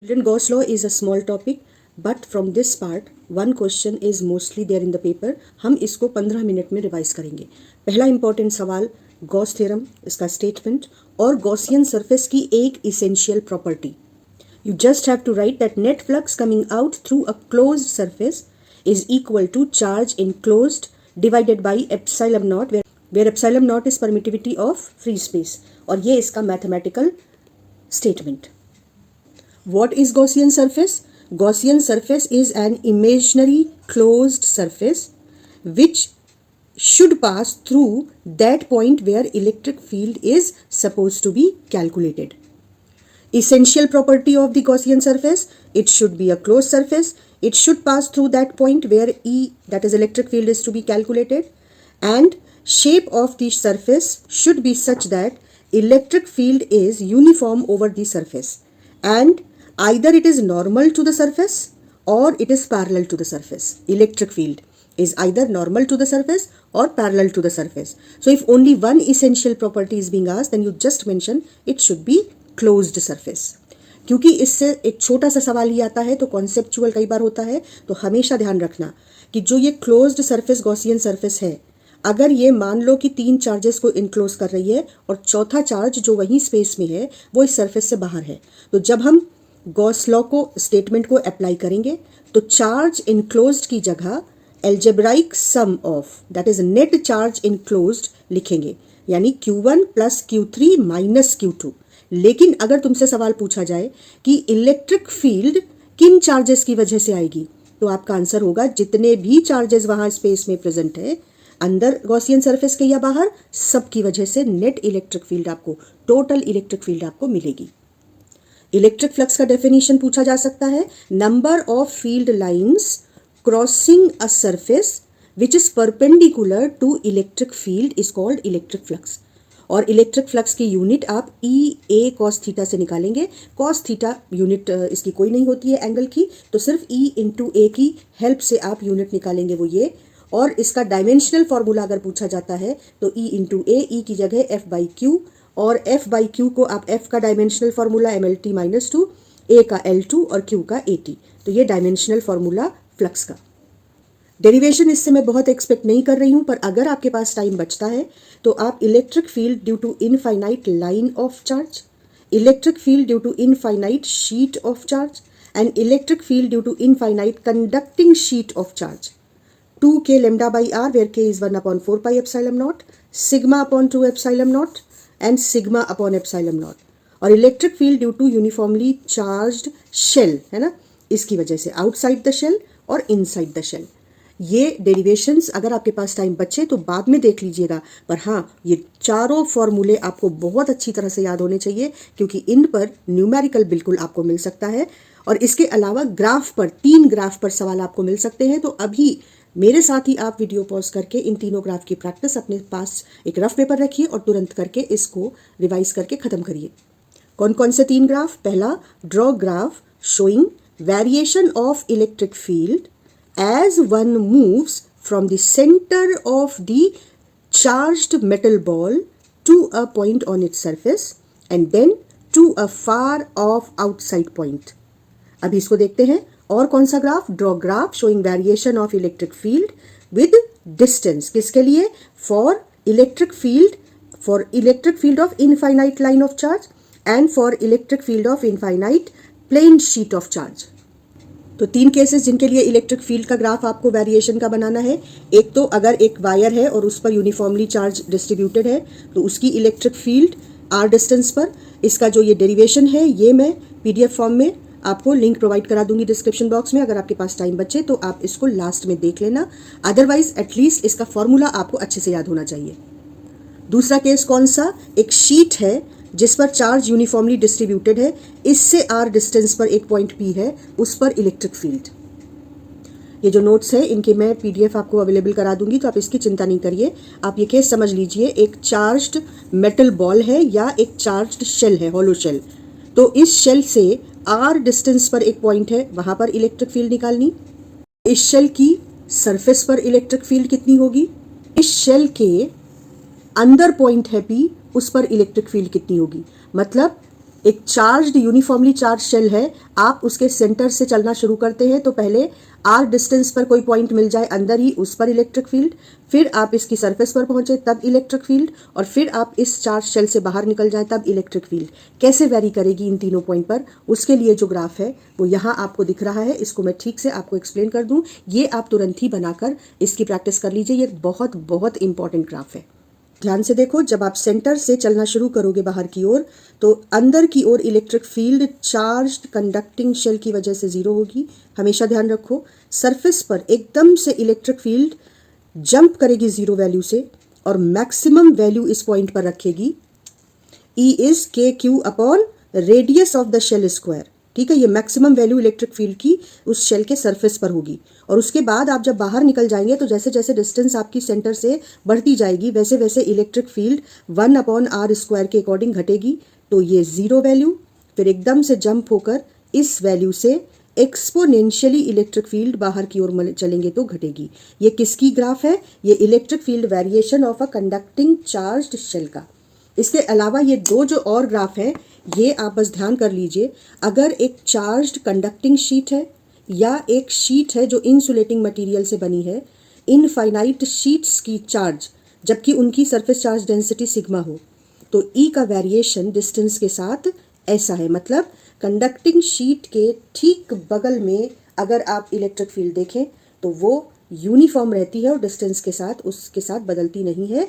Gauss law is a small topic, but from this part, one question is mostly there in the paper. हम इसको 15 minute में revise करेंगे. पहला important सवाल Gauss theorem, इसका statement और गॉसियन सरफेस की एक essential property. You just have to write that net flux coming out through a closed surface is equal to charge enclosed divided by epsilon naught, where epsilon naught is permittivity of free space. और ये इसका mathematical statement. What is Gaussian surface? Gaussian surface is an imaginary closed surface which should pass through that point where electric field is supposed to be calculated. Essential property of the Gaussian surface, it should be a closed surface. It should pass through that point where E, that is electric field, is to be calculated, and shape of the surface should be such that electric field is uniform over the surface, and either it is normal to the surface or it is parallel to the surface. Electric field is either normal to the surface or parallel to the surface. So if only one essential property is being asked, then you just mention it should be closed surface. क्योंकि इससे एक छोटा सा सवाल ही आता है तो conceptual कई बार होता है, तो हमेशा ध्यान रखना कि जो ये क्लोज्ड सरफेस गॉसियन सरफेस है, अगर ये मान लो कि 3 चार्जेस को इनक्लोज कर रही है और चौथा चार्ज जो वहीं स्पेस में है वो इस सरफेस से बाहर है, तो जब हम गॉस लॉ को स्टेटमेंट को अप्लाई करेंगे तो चार्ज इनक्लोज्ड की जगह algebraic sum of, that is net charge enclosed लिखेंगे, यानी Q1 plus Q3 minus Q2. लेकिन अगर तुमसे सवाल पूछा जाए कि इलेक्ट्रिक फील्ड किन चार्जेस की वजह से आएगी, तो आपका आंसर होगा जितने भी चार्जेस वहां स्पेस में प्रेजेंट है, अंदर गॉसियन सरफेस के या बाहर, सब की वजह से नेट इलेक्ट्रिक फील्ड आपको, टोटल इलेक्ट्रिक फील्ड आपको मिलेगी. इलेक्ट्रिक फ्लक्स का डेफिनेशन पूछा जा सकता है, number of field lines crossing a surface which is perpendicular to electric field is called electric flux. और इलेक्ट्रिक फ्लक्स की यूनिट आप ई ए कॉस थीटा से निकालेंगे. कॉस थीटा यूनिट इसकी कोई नहीं होती है एंगल की, तो सिर्फ ई इंटू ए की हेल्प से आप यूनिट निकालेंगे, वो ये. और इसका डायमेंशनल फॉर्मूला अगर पूछा जाता है तो ई इंटू ए, ई की जगह एफ बाई क्यू, और f बाई क्यू को आप f का dimensional formula MLT minus 2, a का L2 और q का AT. तो ये डायमेंशनल फार्मूला फ्लक्स का. डेरिवेशन इससे मैं बहुत एक्सपेक्ट नहीं कर रही हूं, पर अगर आपके पास टाइम बचता है तो आप electric field due to infinite line of charge, electric field due to infinite sheet of charge and electric field due to infinite conducting sheet of charge. 2k lambda by r, where k is 1/4 pi epsilon naught, sigma upon 2 epsilon naught and sigma upon epsilon naught. और electric field due to uniformly charged shell, है ना, इसकी वजह से outside the shell और inside the shell. ये derivations अगर आपके पास टाइम बचे तो बाद में देख लीजिएगा, पर हाँ, ये चारों फॉर्मूले आपको बहुत अच्छी तरह से याद होने चाहिए, क्योंकि इन पर न्यूमेरिकल बिल्कुल आपको मिल सकता है. और इसके अलावा ग्राफ पर, 3 ग्राफ पर सवाल आपको मिल सकते हैं. तो अभी मेरे साथ ही आप वीडियो पॉज करके इन तीनों ग्राफ की प्रैक्टिस अपने पास एक रफ पेपर रखिए और तुरंत करके इसको रिवाइज करके खत्म करिए. कौन कौन से 3 ग्राफ? पहला, draw graph showing variation of electric field as one moves from the center of the charged metal ball to a point on its surface and then to a far off outside point. अभी इसको देखते हैं. और कौन सा graph? Draw graph showing variation of electric field with distance. किसके लिए? For electric field of infinite line of charge and for electric field of infinite plane sheet of charge. तो 3 केसेस जिनके लिए इलेक्ट्रिक फील्ड का graph आपको variation का बनाना है. एक तो अगर एक वायर है और उस पर यूनिफॉर्मली चार्ज डिस्ट्रीब्यूटेड है तो उसकी इलेक्ट्रिक फील्ड आर डिस्टेंस पर. इसका जो ये डेरिवेशन है ये मैं PDF फॉर्म में आपको लिंक प्रोवाइड करा दूंगी डिस्क्रिप्शन बॉक्स में. अगर आपके पास टाइम बचे तो आप इसको लास्ट में देख लेना, अदरवाइज एटलीस्ट इसका फॉर्मूला आपको अच्छे से याद होना चाहिए. दूसरा केस कौन सा? एक शीट है जिस पर चार्ज यूनिफॉर्मली डिस्ट्रीब्यूटेड है, इससे आर डिस्टेंस पर एक पॉइंट P है, उस पर इलेक्ट्रिक फील्ड. ये जो नोट्स है इनके मैं PDF आपको अवेलेबल करा दूंगी, तो आप इसकी चिंता नहीं करिए. आप ये केस समझ लीजिए, एक चार्ज्ड मेटल बॉल है या एक चार्ज्ड शेल है, हॉलो शेल. तो इस शेल से आर डिस्टेंस पर एक पॉइंट है, वहां पर इलेक्ट्रिक फील्ड निकालनी. इस शेल की सरफेस पर इलेक्ट्रिक फील्ड कितनी होगी? इस शेल के अंदर पॉइंट है P, उस पर इलेक्ट्रिक फील्ड कितनी होगी? मतलब एक चार्ज्ड यूनिफॉर्मली चार्ज शेल है, आप उसके सेंटर से चलना शुरू करते हैं तो पहले आर डिस्टेंस पर कोई पॉइंट मिल जाए अंदर ही, उस पर इलेक्ट्रिक फील्ड, फिर आप इसकी सरफेस पर पहुंचे तब इलेक्ट्रिक फील्ड, और फिर आप इस चार्ज शेल से बाहर निकल जाए तब इलेक्ट्रिक फील्ड। कैसे वेरी करेगी इन तीनों पॉइंट पर, उसके लिए जो ग्राफ है वो यहाँ आपको दिख रहा है। इसको मैं ठीक से आपको एक्सप्लेन कर दूं, ये आप तुरंत ही बनाकर इसकी प्रैक्टिस कर लीजिए। ये बहुत बहुत इंपॉर्टेंट ग्राफ है। ध्यान से देखो, जब आप सेंटर से चलना शुरू करोगे बाहर की ओर तो अंदर की ओर electric field charged conducting shell की वजह से जीरो होगी। हमेशा ध्यान रखो, सरफेस पर एकदम से इलेक्ट्रिक फील्ड जंप करेगी जीरो वैल्यू से और मैक्सिमम वैल्यू इस पॉइंट पर रखेगी। E is K Q upon radius of the shell square. ठीक है, ये मैक्सिमम वैल्यू इलेक्ट्रिक फील्ड की उस शेल के सरफेस पर होगी। और उसके बाद आप जब बाहर निकल जाएंगे तो जैसे जैसे डिस्टेंस आपकी सेंटर से बढ़ती जाएगी वैसे वैसे इलेक्ट्रिक फील्ड 1/r² के अकॉर्डिंग घटेगी। तो ये जीरो वैल्यू फिर एकदम से जंप होकर इस वैल्यू से एक्सपोनेंशियली इलेक्ट्रिक फील्ड बाहर की ओर चलेंगे तो घटेगी। ये किसकी ग्राफ है? ये electric field variation of a conducting charged shell का। इसके अलावा ये दो जो और ग्राफ हैं ये आप बस ध्यान कर लीजिए। अगर एक चार्ज्ड कंडक्टिंग शीट है या एक शीट है जो इंसुलेटिंग मटेरियल से बनी है, इनफाइनाइट शीट्स की चार्ज जबकि उनकी सरफेस चार्ज डेंसिटी सिग्मा हो, तो ई का वेरिएशन डिस्टेंस के साथ ऐसा है। मतलब कंडक्टिंग शीट के ठीक बगल में अगर आप इलेक्ट्रिक फील्ड देखें तो वो यूनिफॉर्म रहती है और डिस्टेंस के साथ उसके साथ बदलती नहीं है,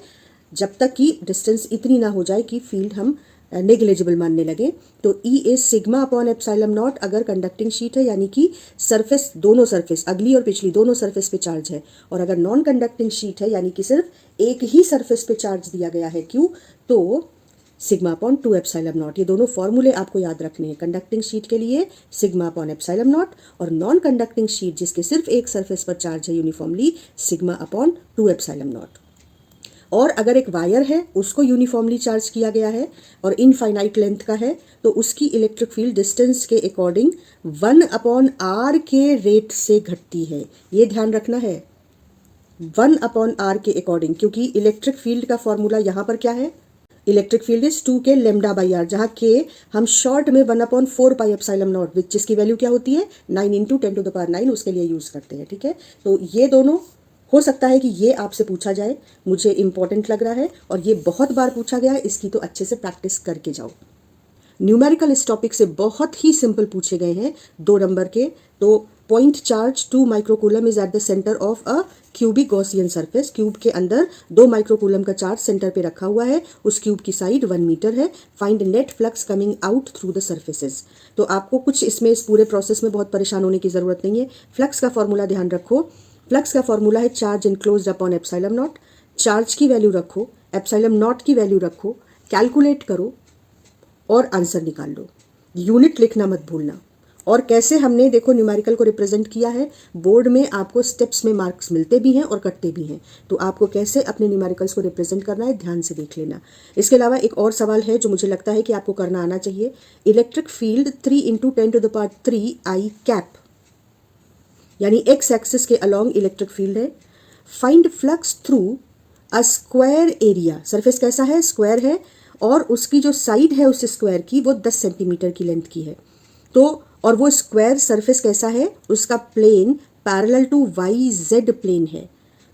जब तक कि डिस्टेंस इतनी ना हो जाए कि फील्ड हम नेग्लिजिबल मानने लगे। तो E is sigma upon epsilon not अगर कंडक्टिंग शीट है, यानी कि सरफेस, दोनों सरफेस अगली और पिछली दोनों सरफेस पे चार्ज है। और अगर नॉन कंडक्टिंग शीट है यानी कि सिर्फ एक ही सरफेस पे चार्ज दिया गया है क्यू, तो सिग्मा अपॉन 2 एप्सिलॉन नॉट। ये दोनों फॉर्मूले आपको याद रखने हैं। कंडक्टिंग शीट के लिए सिग्मा अपॉन एप्सिलॉन नॉट और नॉन कंडक्टिंग शीट जिसके सिर्फ एक सरफेस पर चार्ज है uniformly, sigma upon 2 epsilon not. और अगर एक वायर है उसको यूनिफॉर्मली चार्ज किया गया है और इनफाइनाइट लेंथ का है तो उसकी इलेक्ट्रिक फील्ड डिस्टेंस के अकॉर्डिंग 1/r के रेट से घटती है। ये ध्यान रखना है, 1/r के अकॉर्डिंग, क्योंकि इलेक्ट्रिक फील्ड का फॉर्मूला यहाँ पर क्या है? Electric field is 2k λ/r, जहाँ k हम शॉर्ट में 1/4 पाई एप्सिलॉन नॉट जिसकी वैल्यू क्या होती है 9 × 10⁹ उसके लिए यूज करते हैं। ठीक है, तो ये दोनों हो सकता है कि ये आपसे पूछा जाए, मुझे इंपॉर्टेंट लग रहा है और ये बहुत बार पूछा गया है, इसकी तो अच्छे से प्रैक्टिस करके जाओ। न्यूमेरिकल इस टॉपिक से बहुत ही सिंपल पूछे गए हैं 2 नंबर के। तो point charge 2 microcoulomb is at the centre of a cubic Gaussian surface. Cube के अंदर 2 माइक्रोकूलम का चार्ज सेंटर पे रखा हुआ है, उस क्यूब की साइड 1 मीटर है। Find net flux coming out through the surfaces. तो आपको कुछ इसमें इस पूरे प्रोसेस में बहुत परेशान होने की जरूरत नहीं है। फ्लक्स का फॉर्मूला ध्यान रखो, फ्लक्स का फॉर्मूला है charge enclosed upon epsilon not. Charge की वैल्यू रखो, एप्सिलॉन नॉट की वैल्यू रखो, कैलकुलेट करो और आंसर निकाल लो। यूनिट लिखना मत भूलना। और कैसे हमने देखो न्यूमेरिकल को रिप्रेजेंट किया है, बोर्ड में आपको स्टेप्स में मार्क्स मिलते भी हैं और कटते भी हैं, तो आपको कैसे अपने न्यूमेरिकल्स को रिप्रेजेंट करना है ध्यान से देख लेना। इसके अलावा एक और सवाल है जो मुझे लगता है कि आपको करना आना चाहिए। इलेक्ट्रिक फील्ड 3 × 10⁻³ I कैप, यानी एक्स एक्सिस के अलोंग इलेक्ट्रिक फील्ड है। Find flux through a square area. Surface कैसा है? स्क्वायर है और उसकी जो साइड है उस स्क्वायर की वो 10 सेंटीमीटर की लेंथ की है। तो और वो स्क्वायर सरफेस कैसा है? उसका plane parallel to YZ plane है।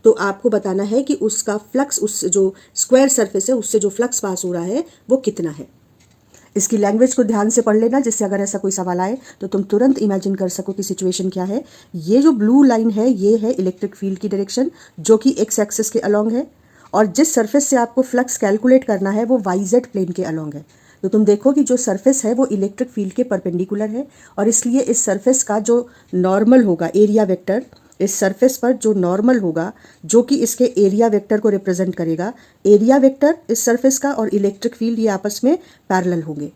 तो आपको बताना है कि उसका फ्लक्स, उस जो स्क्वायर सरफेस है उससे जो फ्लक्स पास हो रहा है वो कितना है। इसकी लैंग्वेज को ध्यान से पढ़ लेना, जिससे अगर ऐसा कोई सवाल आए तो तुम तुरंत इमेजिन कर सको कि सिचुएशन क्या है। ये जो ब्लू लाइन है ये है इलेक्ट्रिक फील्ड की डायरेक्शन जो कि एक्स एक्सिस के अलोंग है, और जिस सरफेस से आपको फ्लक्स कैलकुलेट करना है वो YZ प्लेन के अलोंग है। तो तुम देखो कि जो सरफेस है वो इलेक्ट्रिक फील्ड के परपेंडिकुलर है और इसलिए इस सरफेस का जो नॉर्मल होगा एरिया वेक्टर, इस सरफेस पर जो नॉर्मल होगा जो कि इसके एरिया वेक्टर को रिप्रेजेंट करेगा, एरिया वेक्टर इस सरफेस का और इलेक्ट्रिक फील्ड ये आपस में पैरेलल होंगे।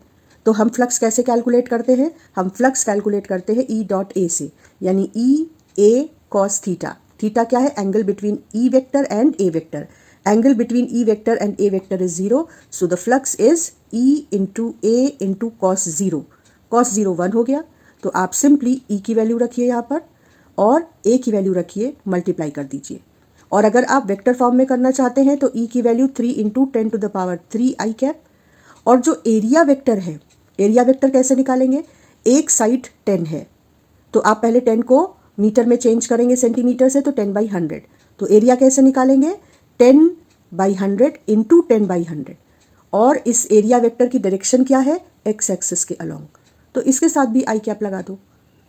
तो हम फ्लक्स कैसे कैलकुलेट करते हैं? हम फ्लक्स कैलकुलेट करते हैं E.A से, यानी EA cos थीटा। थीटा क्या है? Angle between E vector and A vector. Angle between E vector and A vector is 0. So the flux is E into A into cos 0. Cos 0 1 हो गया, तो आप सिंपली E की value रखिए यहाँ पर और A की वैल्यू रखिए, मल्टीप्लाई कर दीजिए। और अगर आप वेक्टर फॉर्म में करना चाहते हैं तो E की वैल्यू 3 × 10⁻³ I कैप, और जो एरिया वेक्टर है एरिया वेक्टर कैसे निकालेंगे? एक साइड 10 है तो आप पहले 10 को मीटर में चेंज करेंगे सेंटीमीटर से, तो 10/100। तो एरिया कैसे निकालेंगे? 10/100 इंटू 10/100। और इस एरिया वेक्टर की डायरेक्शन क्या है? एक्स एक्सिस के अलोंग। तो इसके साथ भी आई कैप लगा दो।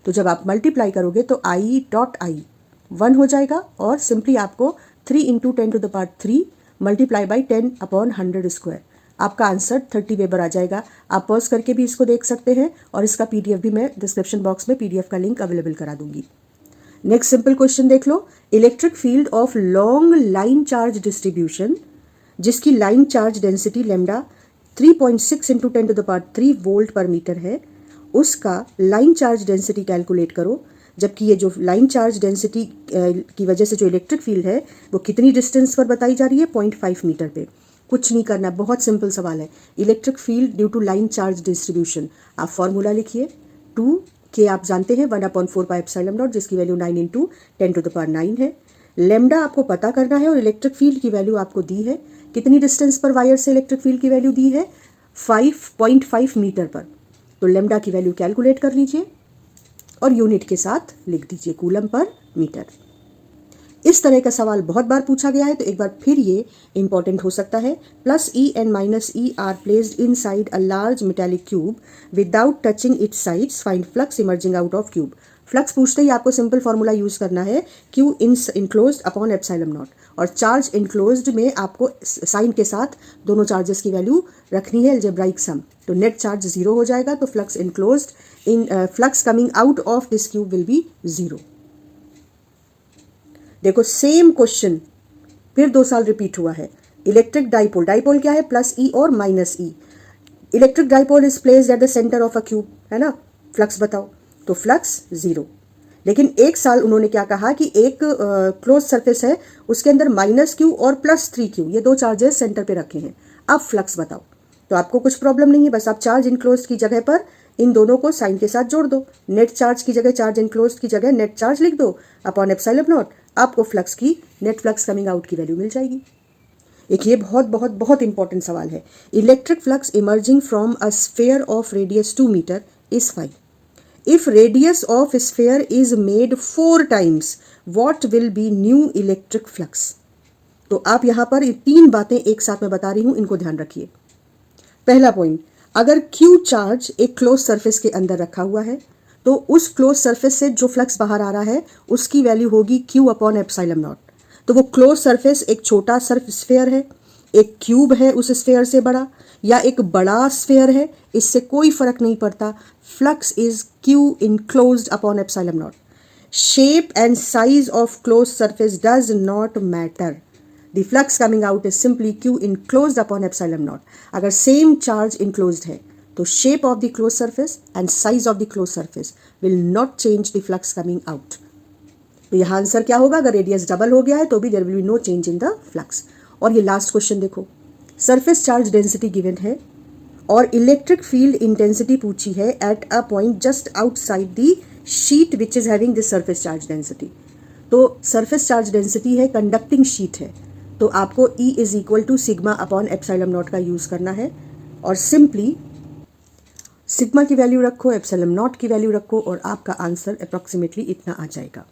तो जब आप मल्टीप्लाई करोगे तो आई डॉट आई 1 हो जाएगा और सिंपली आपको 3 इंटू 10⁻³ मल्टीप्लाई बाई 10/100²। आपका आंसर 30 वेबर आ जाएगा। आप पॉज करके भी इसको देख सकते हैं और इसका पीडीएफ भी मैं डिस्क्रिप्शन बॉक्स में पीडीएफ का लिंक अवेलेबल करा दूंगी। नेक्स्ट सिंपल क्वेश्चन देख लो। Electric field of long line charge distribution, जिसकी line charge density lambda 3.6 into 10⁻³ volt per metre है, उसका लाइन चार्ज डेंसिटी कैलकुलेट करो। जबकि ये जो लाइन चार्ज डेंसिटी की वजह से जो इलेक्ट्रिक फील्ड है वो कितनी डिस्टेंस पर बताई जा रही है? 0.5 मीटर पे। कुछ नहीं करना, बहुत सिंपल सवाल है। Electric field due to line charge distribution, आप फॉर्मूला लिखिए। 2 के आप जानते हैं 1/4 पाई एप्सिलॉन नॉट, जिसकी वैल्यू 9 इंटू 10⁻9 है। लेमडा आपको पता करना है और इलेक्ट्रिक फील्ड की वैल्यू आपको दी है। कितनी डिस्टेंस पर वायर से इलेक्ट्रिक फील्ड की वैल्यू दी है? 5.5 मीटर पर। तो लेमडा की वैल्यू कैलकुलेट कर लीजिए और यूनिट के साथ लिख दीजिए कूलम पर मीटर। इस तरह का सवाल बहुत बार पूछा गया है तो एक बार फिर ये इंपॉर्टेंट हो सकता है। Plus E and minus E R placed inside a large metallic cube without touching it's sides, find flux emerging out of cube. Flux पूछते ही आपको सिंपल फॉर्मूला यूज करना है, Q enclosed upon epsilon not. और charge enclosed में आपको sign के साथ दोनों चार्जेस की वैल्यू रखनी है, अलजेब्राइक सम। तो नेट चार्ज 0 हो जाएगा, तो flux enclosed in flux coming out of this cube will be 0। देखो सेम क्वेश्चन फिर 2 साल रिपीट हुआ है। इलेक्ट्रिक डाइपोल, डाइपोल क्या है? प्लस ई और minus E. Electric dipole is placed at the centre of a cube, है ना? फ्लक्स बताओ, तो फ्लक्स 0। लेकिन एक साल उन्होंने क्या कहा कि एक क्लोज सरफेस है, उसके अंदर -q और +3q, ये 2 चार्जेस सेंटर पे रखे हैं। अब फ्लक्स बताओ। तो आपको कुछ प्रॉब्लम नहीं है, बस आप चार्ज इनक्लोज की जगह पर इन दोनों को साइन के साथ जोड़ दो। नेट चार्ज की जगह चार्ज इनक्लोज की जगह नेट चार्ज लिख दो अपॉन एप्सिलॉन नॉट। आपको फ्लक्स की नेट फ्लक्स कमिंग आउट की वैल्यू मिल जाएगी। एक ये बहुत बहुत बहुत इंपॉर्टेंट सवाल है। Electric flux emerging from a sphere of radius 2 metre is 5। If radius of sphere is made 4 times, what will be new electric flux? तो आप यहाँ पर 3 बातें एक साथ में बता रही हूँ, इनको ध्यान रखिए। पहला पॉइंट, अगर Q चार्ज एक क्लोज सरफेस के अंदर रखा हुआ है तो उस क्लोज सरफेस से जो फ्लक्स बाहर आ रहा है उसकी वैल्यू होगी Q अपॉन एप्सिलॉन नॉट। तो वो क्लोज सरफेस एक छोटा स्फेयर है, एक क्यूब है उस स्फेयर से बड़ा, या एक बड़ा स्फेयर है, इससे कोई फर्क नहीं पड़ता। Flux is Q enclosed upon epsilon not. Shape and size of close surface does not matter, the flux coming out is simply Q enclosed upon epsilon not. अगर सेम चार्ज इनक्लोज्ड है तो shape of the close surface and size of the close surface will not change the flux coming out. तो यहाँ answer क्या होगा? अगर radius double हो गया है तो भी there will be no change in the flux. और ये लास्ट क्वेश्चन देखो, सरफेस चार्ज डेंसिटी गिवन है और इलेक्ट्रिक फील्ड इंटेंसिटी पूछी है at a point just outside the sheet which is having this surface charge density. तो surface charge density है, conducting sheet है, तो आपको E is equal to sigma upon epsilon naught का यूज करना है और सिंपली सिग्मा की वैल्यू रखो, एप्सिलॉन नॉट की वैल्यू रखो और आपका आंसर अप्रॉक्सीमेटली इतना आ जाएगा।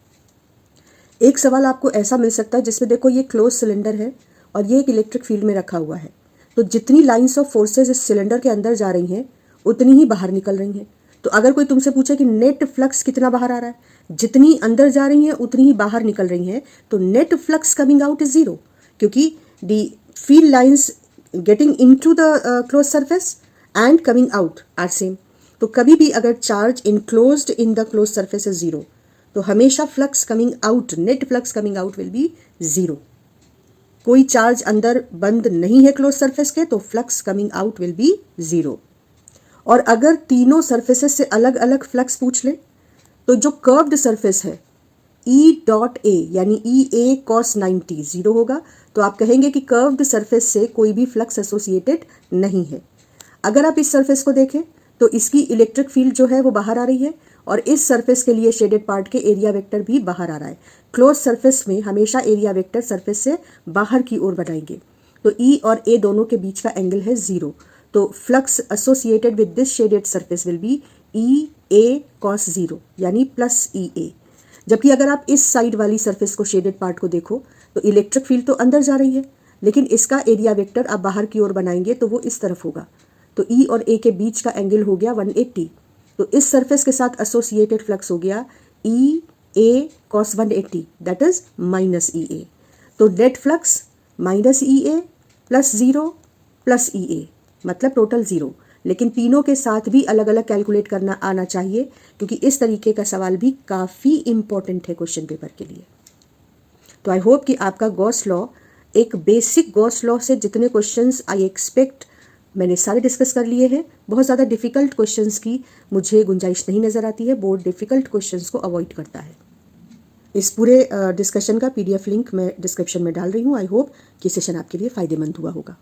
एक सवाल आपको ऐसा मिल सकता है जिसमें देखो ये क्लोज सिलेंडर है और ये एक इलेक्ट्रिक फील्ड में रखा हुआ है, तो जितनी लाइंस ऑफ फोर्सेस इस सिलेंडर के अंदर जा रही हैं उतनी ही बाहर निकल रही हैं। तो अगर कोई तुमसे पूछे कि नेट फ्लक्स कितना बाहर आ रहा है, जितनी अंदर जा रही हैं उतनी ही बाहर निकल रही हैं, तो net flux coming out is 0, क्योंकि the field lines getting into the close surface and coming out are same. तो कभी भी अगर charge enclosed in the close surface is 0, तो हमेशा flux coming out, net flux coming out will be 0। कोई charge अंदर बंद नहीं है क्लोज सरफेस के तो flux coming out will be 0। और अगर तीनों सरफेसेस से अलग अलग फ्लक्स पूछ ले तो जो कर्व्ड सरफेस है E डॉट ए यानी EA cos 90 0 होगा, तो आप कहेंगे कि कर्व्ड सरफेस से कोई भी फ्लक्स एसोसिएटेड नहीं है। अगर आप इस सरफेस को देखें तो इसकी इलेक्ट्रिक फील्ड जो है वो बाहर आ रही है और इस सरफेस के लिए शेडेड पार्ट के एरिया वेक्टर भी बाहर आ रहा है। क्लोज सरफेस में हमेशा एरिया वेक्टर सरफेस से बाहर की ओर बनाएंगे, तो E और A दोनों के बीच का एंगल है 0। तो flux associated with this shaded surface will be E A cos 0 यानी प्लस ई ए। जबकि अगर आप इस साइड वाली सरफेस को शेडेड पार्ट को देखो तो इलेक्ट्रिक फील्ड तो अंदर जा रही है, लेकिन इसका एरिया वेक्टर आप बाहर की ओर बनाएंगे तो वो इस तरफ होगा। तो ई और ए के बीच का एंगल हो गया 180। तो इस सरफेस के साथ एसोसिएटेड फ्लक्स हो गया ई A cos 180 that is minus ई ए। तो नेट फ्लक्स माइनस ई ए प्लस 0 प्लस ई ए मतलब टोटल 0। लेकिन तीनों के साथ भी अलग अलग कैलकुलेट करना आना चाहिए, क्योंकि इस तरीके का सवाल भी काफ़ी इंपॉर्टेंट है क्वेश्चन पेपर के लिए। तो आई होप कि आपका गॉस लॉ, एक बेसिक गॉस लॉ से जितने क्वेश्चंस आई एक्सपेक्ट मैंने सारे डिस्कस कर लिए हैं। बहुत ज़्यादा डिफ़िकल्ट क्वेश्चंस की मुझे गुंजाइश नहीं नज़र आती है, बोर्ड डिफ़िकल्ट क्वेश्चंस को अवॉइड करता है। इस पूरे डिस्कशन का PDF लिंक मैं डिस्क्रिप्शन में डाल रही हूँ। आई होप कि सेशन आपके लिए फ़ायदेमंद हुआ होगा।